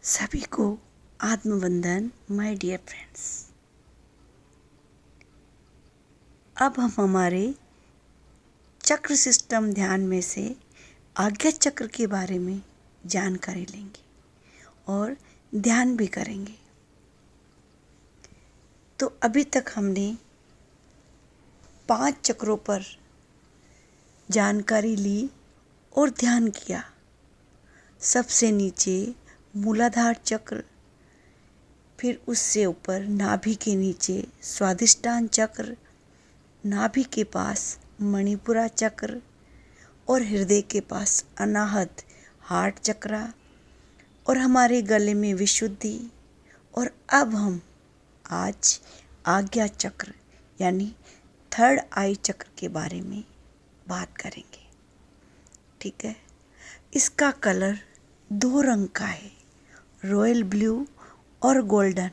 सभी को आत्मवंदन my dear friends. अब हम हमारे चक्र सिस्टम ध्यान में से आज्ञा चक्र के बारे में जानकारी लेंगे और ध्यान भी करेंगे। तो अभी तक हमने 5 चक्रों पर जानकारी ली और ध्यान किया। सबसे नीचे मूलाधार चक्र, फिर उससे ऊपर नाभि के नीचे स्वादिष्टान चक्र, नाभि के पास मणिपुरा चक्र और हृदय के पास अनाहत हार्ट चक्रा और हमारे गले में विशुद्धि। और अब हम आज आज्ञा चक्र यानी थर्ड आई चक्र के बारे में बात करेंगे। ठीक है, इसका कलर 2 रंग का है, रॉयल ब्लू और गोल्डन,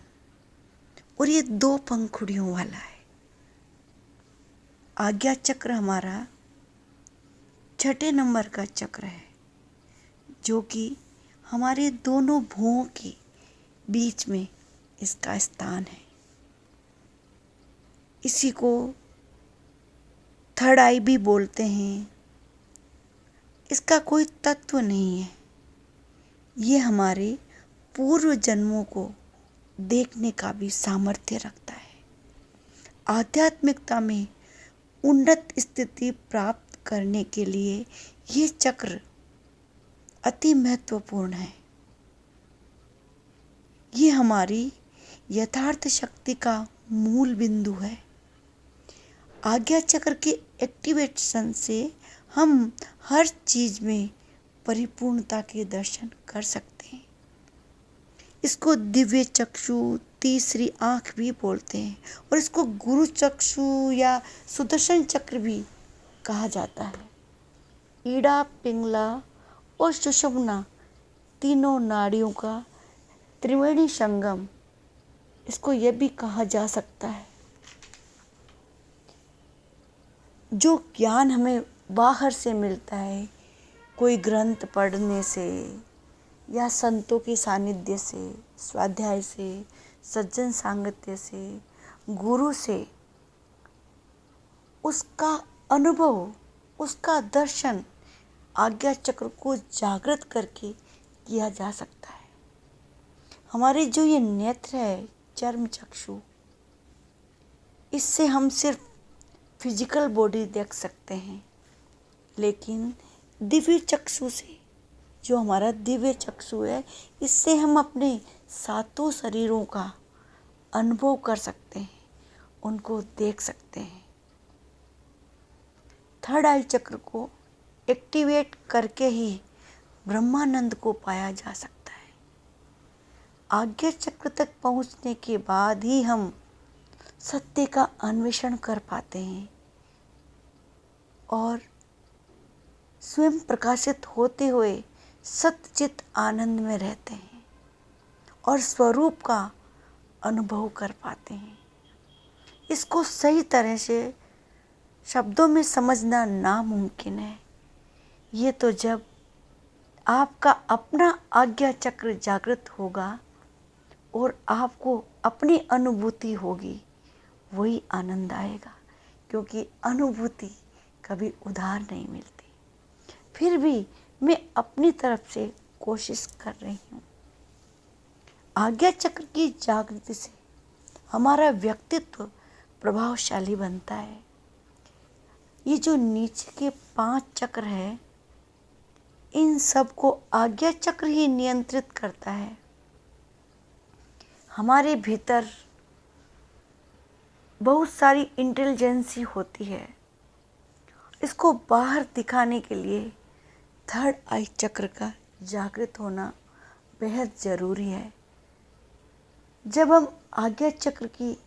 और ये 2 पंखुड़ियों वाला है। आज्ञा चक्र हमारा 6ठे नंबर का चक्र है, जो कि हमारे दोनों भुवों के बीच में इसका स्थान है। इसी को थर्ड आई भी बोलते हैं। इसका कोई तत्व नहीं है, ये हमारे पूर्व जन्मों को देखने का भी सामर्थ्य रखता है। आध्यात्मिकता में उन्नत स्थिति प्राप्त करने के लिए ये चक्र अति महत्वपूर्ण है। ये हमारी यथार्थ शक्ति का मूल बिंदु है। आज्ञा चक्र के एक्टिवेशन से हम हर चीज में परिपूर्णता के दर्शन कर सकते हैं। इसको दिव्य चक्षु, तीसरी आंख भी बोलते हैं, और इसको गुरु चक्षु या सुदर्शन चक्र भी कहा जाता है। ईड़ा, पिंगला और सुषुम्ना तीनों नाड़ियों का त्रिवेणी संगम, इसको यह भी कहा जा सकता है। जो ज्ञान हमें बाहर से मिलता है, कोई ग्रंथ पढ़ने से या संतों के सानिध्य से, स्वाध्याय से, सज्जन सांगत्य से, गुरु से, उसका अनुभव, उसका दर्शन आज्ञा चक्र को जागृत करके किया जा सकता है। हमारे जो ये नेत्र है, चर्म चक्षु, इससे हम सिर्फ फिजिकल बॉडी देख सकते हैं, लेकिन दिव्य चक्षु से, जो हमारा दिव्य चक्षु है, इससे हम अपने 7 शरीरों का अनुभव कर सकते हैं, उनको देख सकते हैं। थर्ड आई चक्र को एक्टिवेट करके ही ब्रह्मानंद को पाया जा सकता है। आज्ञा चक्र तक पहुंचने के बाद ही हम सत्य का अन्वेषण कर पाते हैं और स्वयं प्रकाशित होते हुए सच्चित आनंद में रहते हैं और स्वरूप का अनुभव कर पाते हैं। इसको सही तरह से शब्दों में समझना नामुमकिन है। ये तो जब आपका अपना आज्ञा चक्र जागृत होगा और आपको अपनी अनुभूति होगी, वही आनंद आएगा, क्योंकि अनुभूति कभी उधार नहीं मिलती। फिर भी मैं अपनी तरफ से कोशिश कर रही हूँ। आज्ञा चक्र की जागृति से हमारा व्यक्तित्व प्रभावशाली बनता है। ये जो नीचे के 5 चक्र है, इन सब को आज्ञा चक्र ही नियंत्रित करता है। हमारे भीतर बहुत सारी इंटेलिजेंसी होती है, इसको बाहर दिखाने के लिए थर्ड आई चक्र का जागृत होना बेहद ज़रूरी है। जब हम आज्ञा चक्र की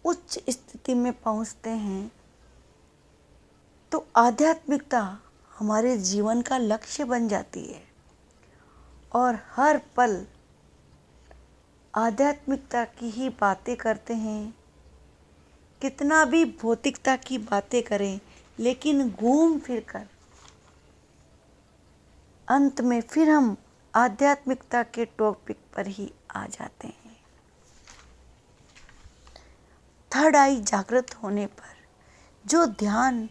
उच्च स्थिति में पहुंचते हैं, तो आध्यात्मिकता हमारे जीवन का लक्ष्य बन जाती है और हर पल आध्यात्मिकता की ही बातें करते हैं। कितना भी भौतिकता की बातें करें, लेकिन घूम फिर कर अंत में फिर हम आध्यात्मिकता के टॉपिक पर ही आ जाते हैं। थर्ड आई जागृत होने पर जो ध्यान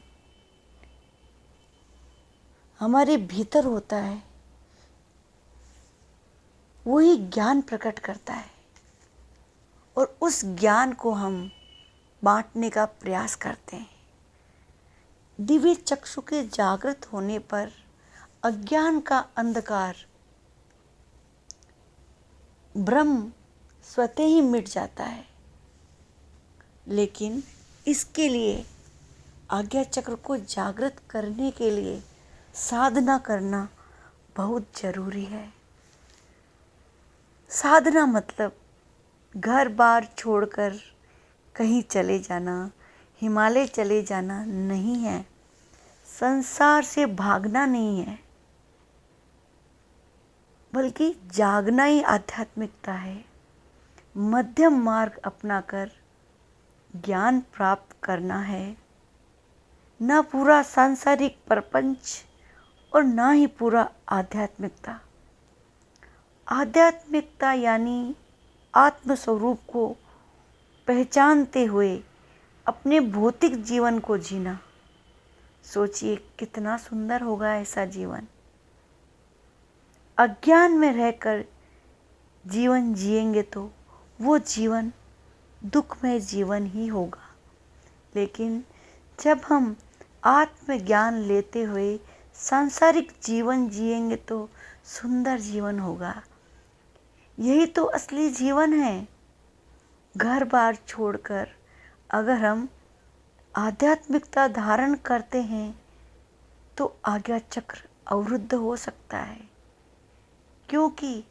हमारे भीतर होता है वही ज्ञान प्रकट करता है और उस ज्ञान को हम बांटने का प्रयास करते हैं। दिव्य चक्षु के जागृत होने पर अज्ञान का अंधकार ब्रह्म स्वतः ही मिट जाता है, लेकिन इसके लिए आज्ञा चक्र को जागृत करने के लिए साधना करना बहुत जरूरी है। साधना मतलब घर बार छोड़कर कहीं चले जाना, हिमालय चले जाना नहीं है, संसार से भागना नहीं है, बल्कि जागना ही आध्यात्मिकता है। मध्यम मार्ग अपनाकर ज्ञान प्राप्त करना है, न पूरा सांसारिक प्रपंच और न ही पूरा आध्यात्मिकता। आध्यात्मिकता यानी आत्मस्वरूप को पहचानते हुए अपने भौतिक जीवन को जीना। सोचिए कितना सुंदर होगा ऐसा जीवन। अज्ञान में रहकर जीवन जिएंगे तो वो जीवन दुखमय जीवन ही होगा, लेकिन जब हम आत्मज्ञान लेते हुए सांसारिक जीवन जिएंगे तो सुंदर जीवन होगा। यही तो असली जीवन है। घर बार छोड़कर अगर हम आध्यात्मिकता धारण करते हैं तो आज्ञा चक्र अवरुद्ध हो सकता है, क्योंकि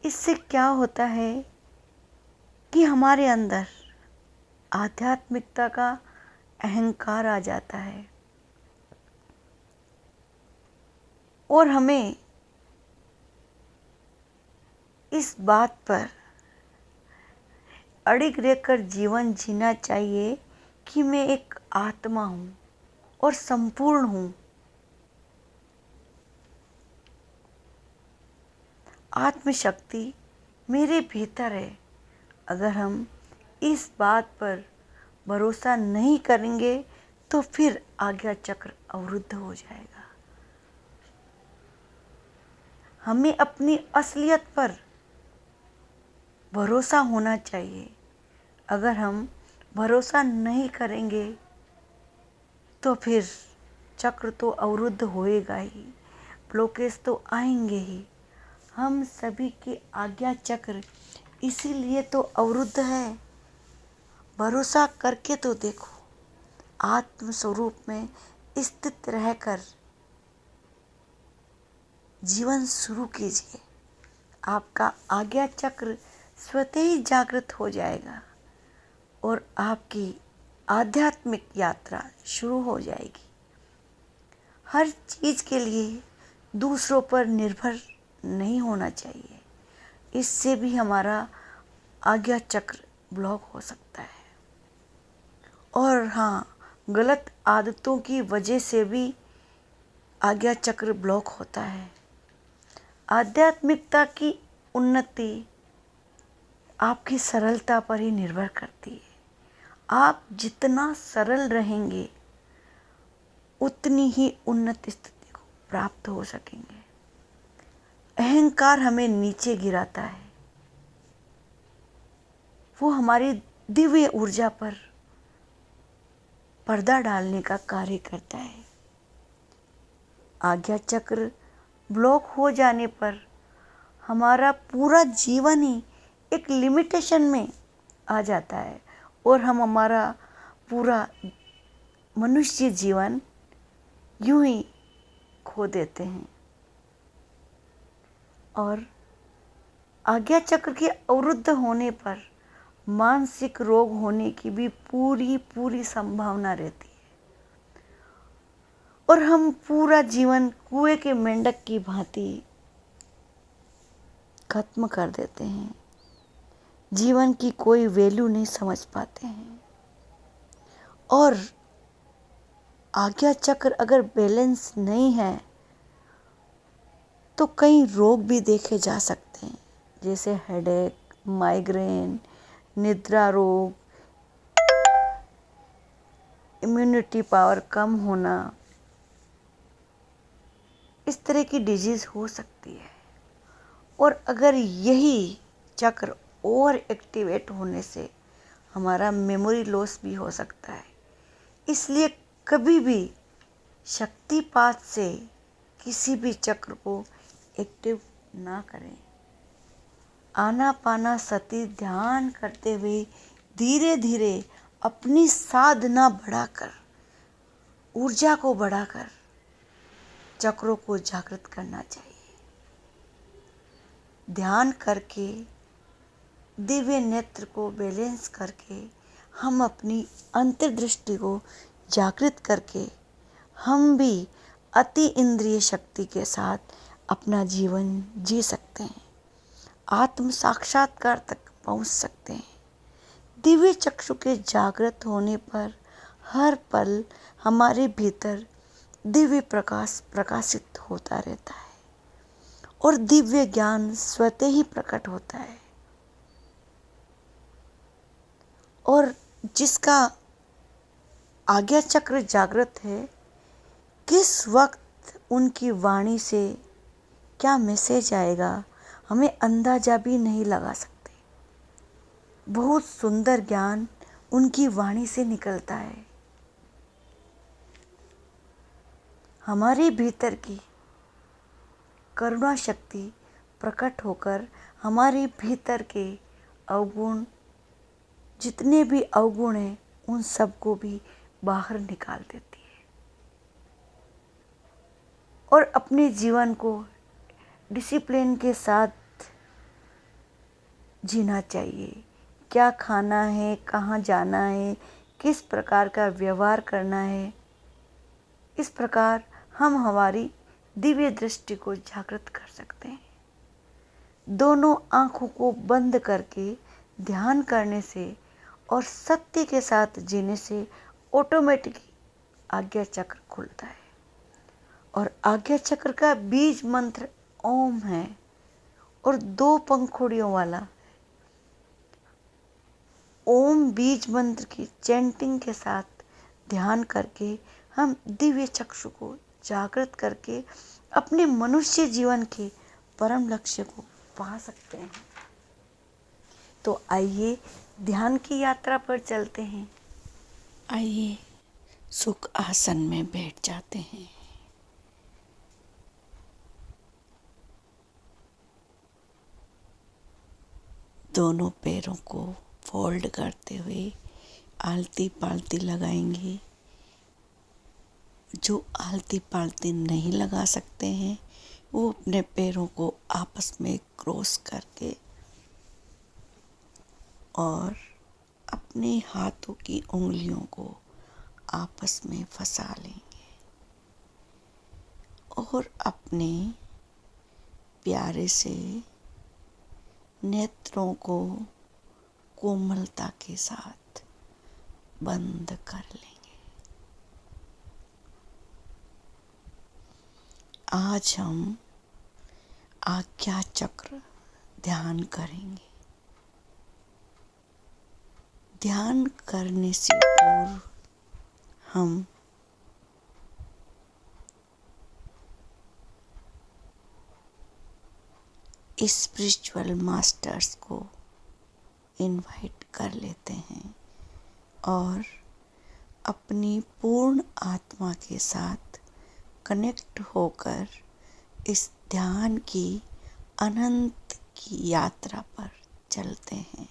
इससे क्या होता है कि हमारे अंदर आध्यात्मिकता का अहंकार आ जाता है और हमें इस बात पर अड़िग रहकर जीवन जीना चाहिए कि मैं एक आत्मा हूँ और संपूर्ण हूँ। आत्मशक्ति मेरे भीतर है। अगर हम इस बात पर भरोसा नहीं करेंगे तो फिर आज्ञा चक्र अवरुद्ध हो जाएगा। हमें अपनी असलियत पर भरोसा होना चाहिए। अगर हम भरोसा नहीं करेंगे तो फिर चक्र तो अवरुद्ध होएगा ही, ब्लॉकेज तो आएंगे ही। हम सभी के आज्ञा चक्र इसीलिए तो अवरुद्ध है। भरोसा करके तो देखो, आत्म स्वरूप में स्थित रहकर जीवन शुरू कीजिए। आपका आज्ञा चक्र स्वतः ही जागृत हो जाएगा और आपकी आध्यात्मिक यात्रा शुरू हो जाएगी। हर चीज़ के लिए दूसरों पर निर्भर नहीं होना चाहिए, इससे भी हमारा आज्ञा चक्र ब्लॉक हो सकता है। और हाँ, गलत आदतों की वजह से भी आज्ञा चक्र ब्लॉक होता है। आध्यात्मिकता की उन्नति आपकी सरलता पर ही निर्भर करती है। आप जितना सरल रहेंगे उतनी ही उन्नत स्थिति को प्राप्त हो सकेंगे। अहंकार हमें नीचे गिराता है, वो हमारी दिव्य ऊर्जा पर पर्दा डालने का कार्य करता है। आज्ञा चक्र ब्लॉक हो जाने पर हमारा पूरा जीवन ही एक लिमिटेशन में आ जाता है और हम हमारा पूरा मनुष्य जीवन यूं ही खो देते हैं। और आज्ञा चक्र के अवरुद्ध होने पर मानसिक रोग होने की भी पूरी संभावना रहती है और हम पूरा जीवन कुएं के मेंढक की भांति खत्म कर देते हैं। जीवन की कोई वैल्यू नहीं समझ पाते हैं। और आज्ञा चक्र अगर बैलेंस नहीं है तो कई रोग भी देखे जा सकते हैं, जैसे हेडेक, माइग्रेन, निद्रा रोग, इम्यूनिटी पावर कम होना, इस तरह की डिजीज़ हो सकती है। और अगर यही चक्र ओवर एक्टिवेट होने से हमारा मेमोरी लॉस भी हो सकता है। इसलिए कभी भी शक्तिपात से किसी भी चक्र को एक्टिव ना करें। आनापाना सती ध्यान करते हुए धीरे धीरे अपनी साधना बढ़ाकर, ऊर्जा को बढ़ाकर चक्रों को जागृत करना चाहिए। ध्यान करके, दिव्य नेत्र को बैलेंस करके, हम अपनी अंतर्दृष्टि को जागृत करके हम भी अति इंद्रिय शक्ति के साथ अपना जीवन जी सकते हैं, आत्म साक्षात्कार तक पहुंच सकते हैं। दिव्य चक्षु के जागृत होने पर हर पल हमारे भीतर दिव्य प्रकाश प्रकाशित होता रहता है और दिव्य ज्ञान स्वतः ही प्रकट होता है। और जिसका आज्ञा चक्र जागृत है, किस वक्त उनकी वाणी से क्या मैसेज आएगा हमें अंदाजा भी नहीं लगा सकते। बहुत सुंदर ज्ञान उनकी वाणी से निकलता है। हमारे भीतर की करुणा शक्ति प्रकट होकर हमारे भीतर के अवगुण, जितने भी अवगुण हैं, उन सबको भी बाहर निकाल देती है। और अपने जीवन को डिसिप्लिन के साथ जीना चाहिए। क्या खाना है, कहाँ जाना है, किस प्रकार का व्यवहार करना है, इस प्रकार हम हमारी दिव्य दृष्टि को जागृत कर सकते हैं। दोनों आँखों को बंद करके ध्यान करने से और सत्य के साथ जीने से ऑटोमेटिकली आज्ञा चक्र खुलता है। और आज्ञा चक्र का बीज मंत्र ओम है और 2 पंखुड़ियों वाला। ओम बीज मंत्र की चैंटिंग के साथ ध्यान करके हम दिव्य चक्षु को जागृत करके अपने मनुष्य जीवन के परम लक्ष्य को पा सकते हैं। तो आइए ध्यान की यात्रा पर चलते हैं। आइए सुख आसन में बैठ जाते हैं। दोनों पैरों को फोल्ड करते हुए आलती पालती लगाएंगे। जो आलती पालती नहीं लगा सकते हैं वो अपने पैरों को आपस में क्रॉस करके और अपने हाथों की उंगलियों को आपस में फंसा लेंगे और अपने प्यारे से नेत्रों को कोमलता के साथ बंद कर लेंगे। आज हम आज्ञा चक्र ध्यान करेंगे। ध्यान करने से पूर्व हम स्पिरिचुअल मास्टर्स को इनवाइट कर लेते हैं और अपनी पूर्ण आत्मा के साथ कनेक्ट होकर इस ध्यान की अनंत की यात्रा पर चलते हैं।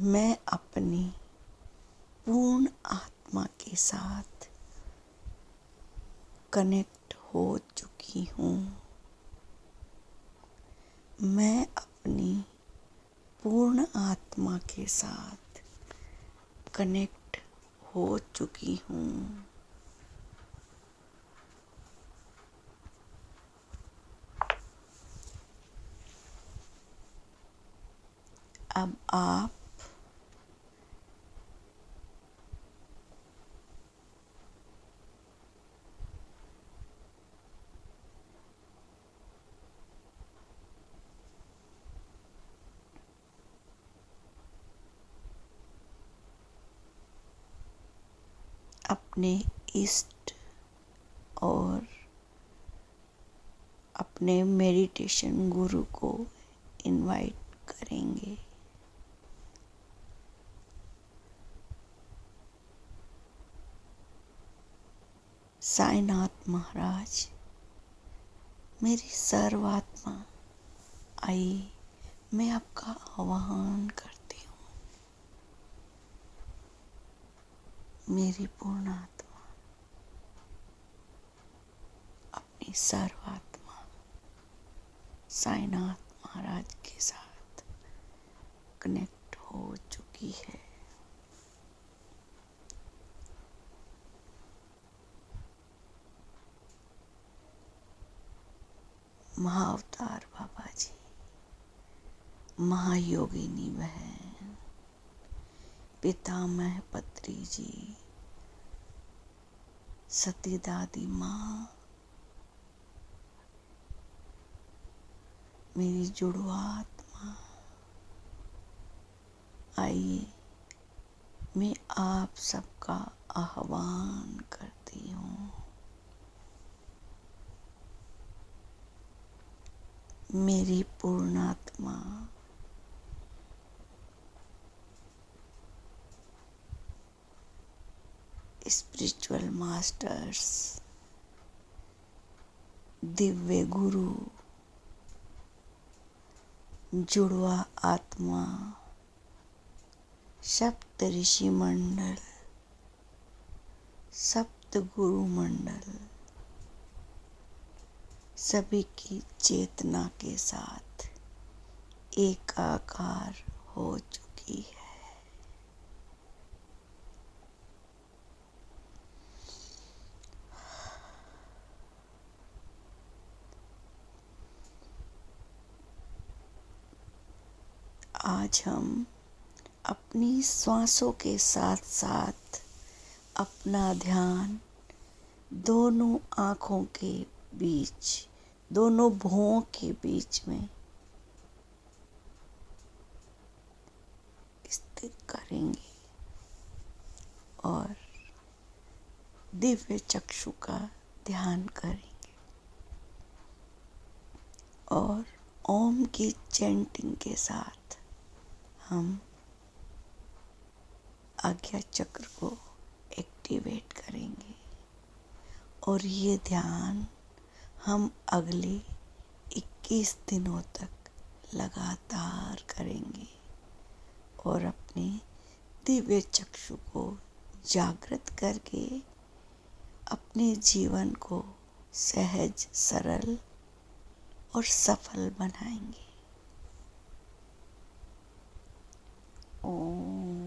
मैं अपनी पूर्ण आत्मा के साथ कनेक्ट हो चुकी हूँ। मैं अपनी पूर्ण आत्मा के साथ कनेक्ट हो चुकी हूँ। अब आप अपने इष्ट और अपने मेडिटेशन गुरु को इनवाइट करेंगे। साईनाथ महाराज, मेरी सर्वात्मा, आइए मैं आपका आह्वान करती हूँ। मेरी पूर्ण आत्मा अपनी सर्वात्मा साईनाथ महाराज के साथ कनेक्ट हो चुकी है। महाअवतार बाबा जी, महायोगिनी बहन, पितामह पत्री जी, सती दादी माँ, मेरी जुड़वा आत्मा, आइए मैं आप सबका आह्वान करती हूँ। मेरी पूर्णात्मा, स्पिरिचुअल मास्टर्स, दिव्य गुरु, जुड़वा आत्मा, सप्त ऋषि मंडल, सप्त गुरु मंडल, सभी की चेतना के साथ एकाकार हो चुकी है। आज हम अपनी श्वासों के साथ साथ अपना ध्यान दोनों आँखों के बीच, दोनों भुवों के बीच में स्थित करेंगे और दिव्य चक्षु का ध्यान करेंगे और ओम की चैंटिंग के साथ हम आज्ञा चक्र को एक्टिवेट करेंगे और ये ध्यान हम अगले 21 दिनों तक लगातार करेंगे और अपने दिव्य चक्षु को जागृत करके अपने जीवन को सहज, सरल और सफल बनाएंगे। ओम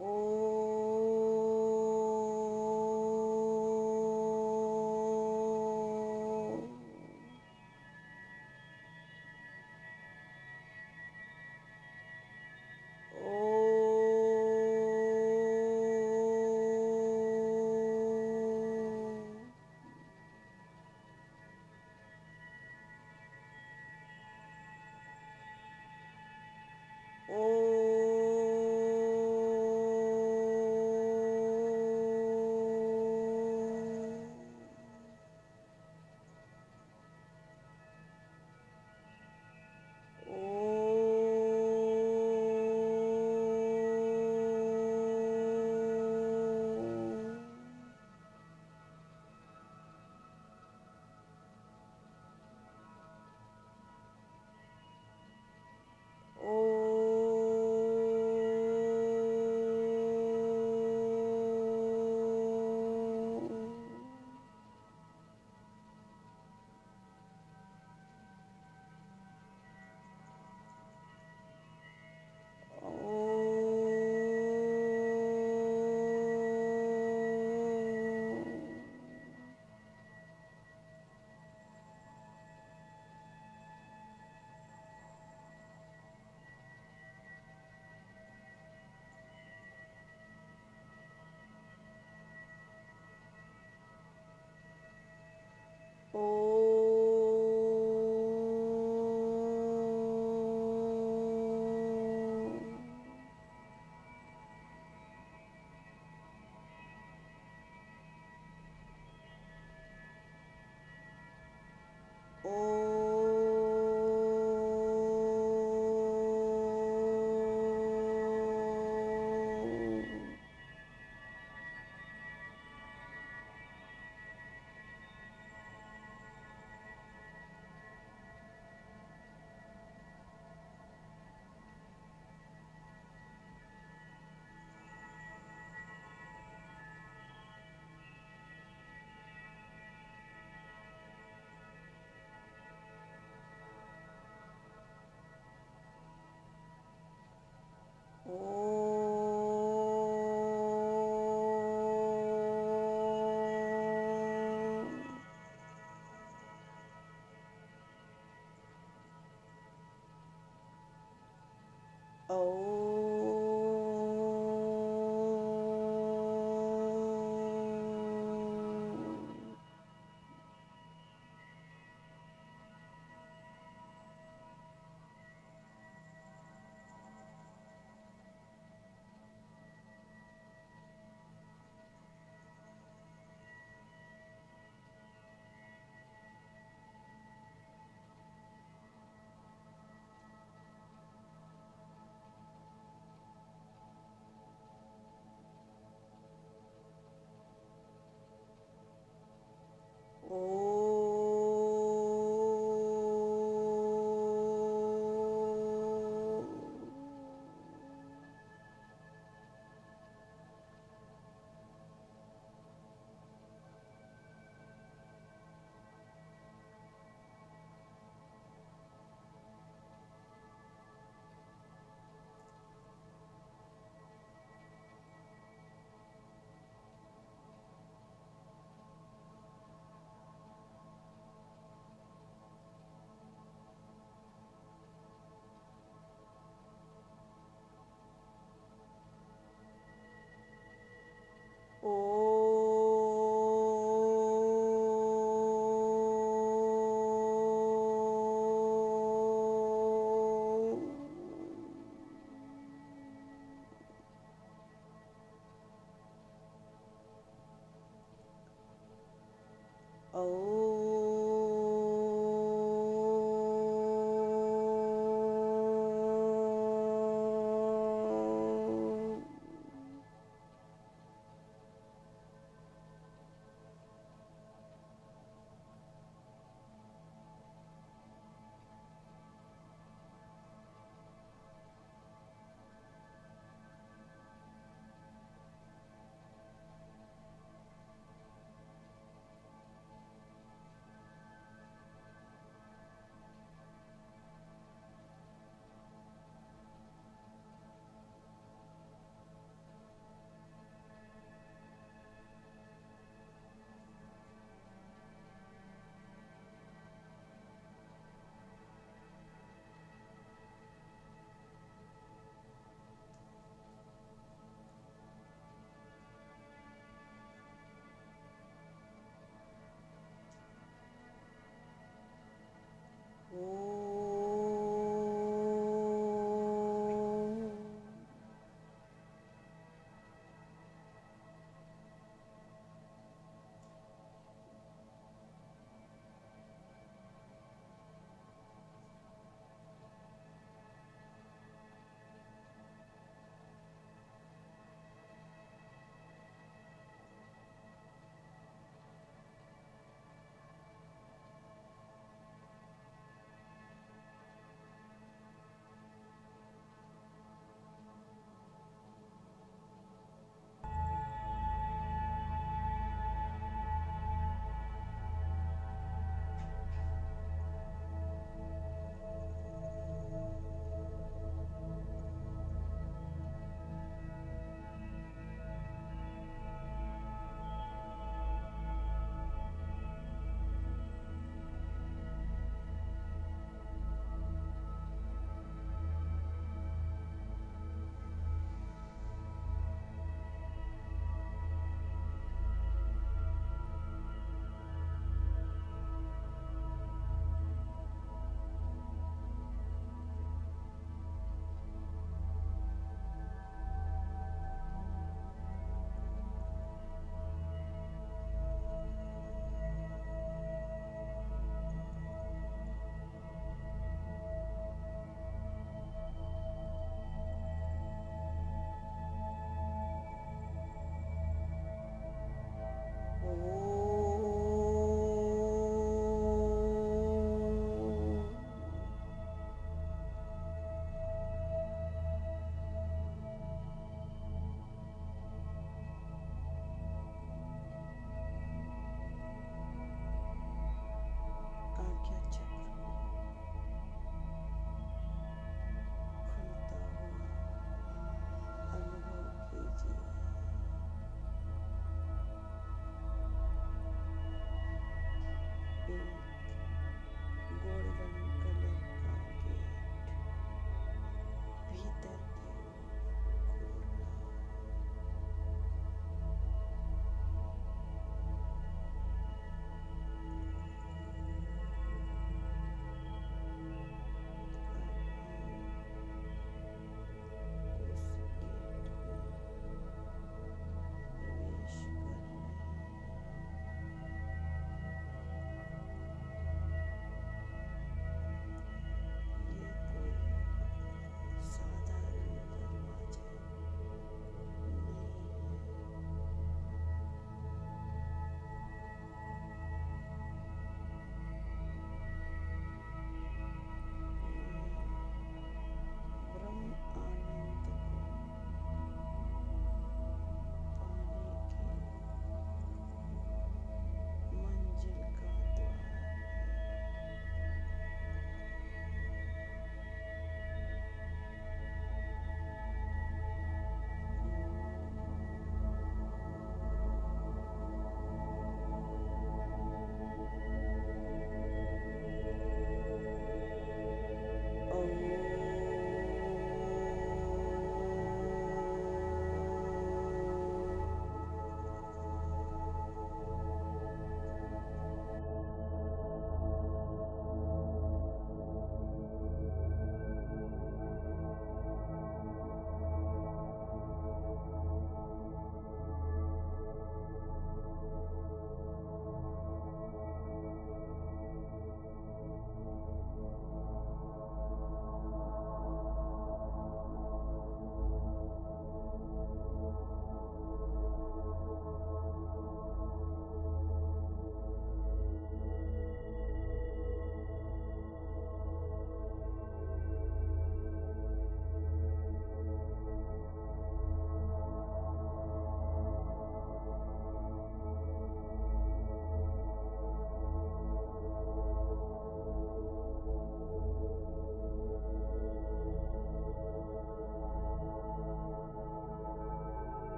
ओ ओ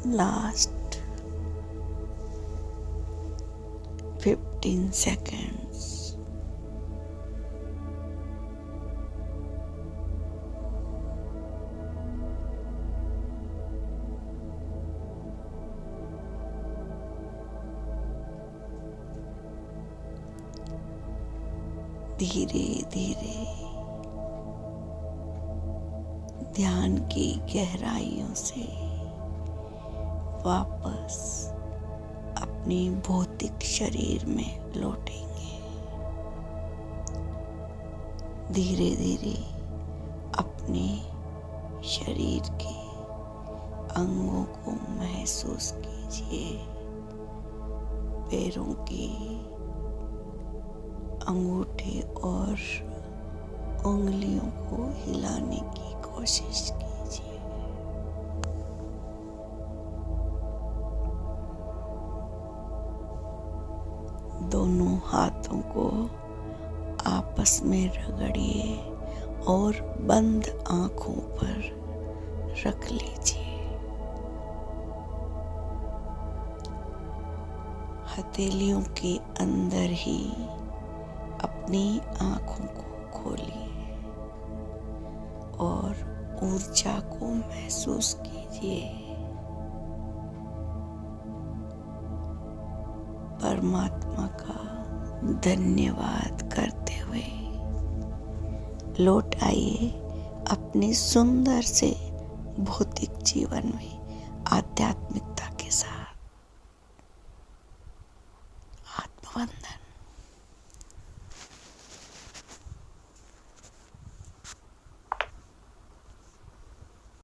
लास्ट 15 seconds. धीरे धीरे ध्यान की गहराइयों से वापस अपने भौतिक शरीर में लौटेंगे। धीरे धीरे अपने शरीर के अंगों को महसूस कीजिए। पैरों के अंगूठे और उंगलियों को हिलाने की कोशिश कीजिए। दोनों हाथों को आपस में रगड़िए और बंद आंखों पर रख लीजिए। हथेलियों के अंदर ही अपनी आंखों को खोलिए और ऊर्जा को महसूस कीजिए। परमात्मा का धन्यवाद करते हुए लौट आइए अपने सुंदर से भौतिक जीवन में आध्यात्मिकता के साथ। आत्मवंदन।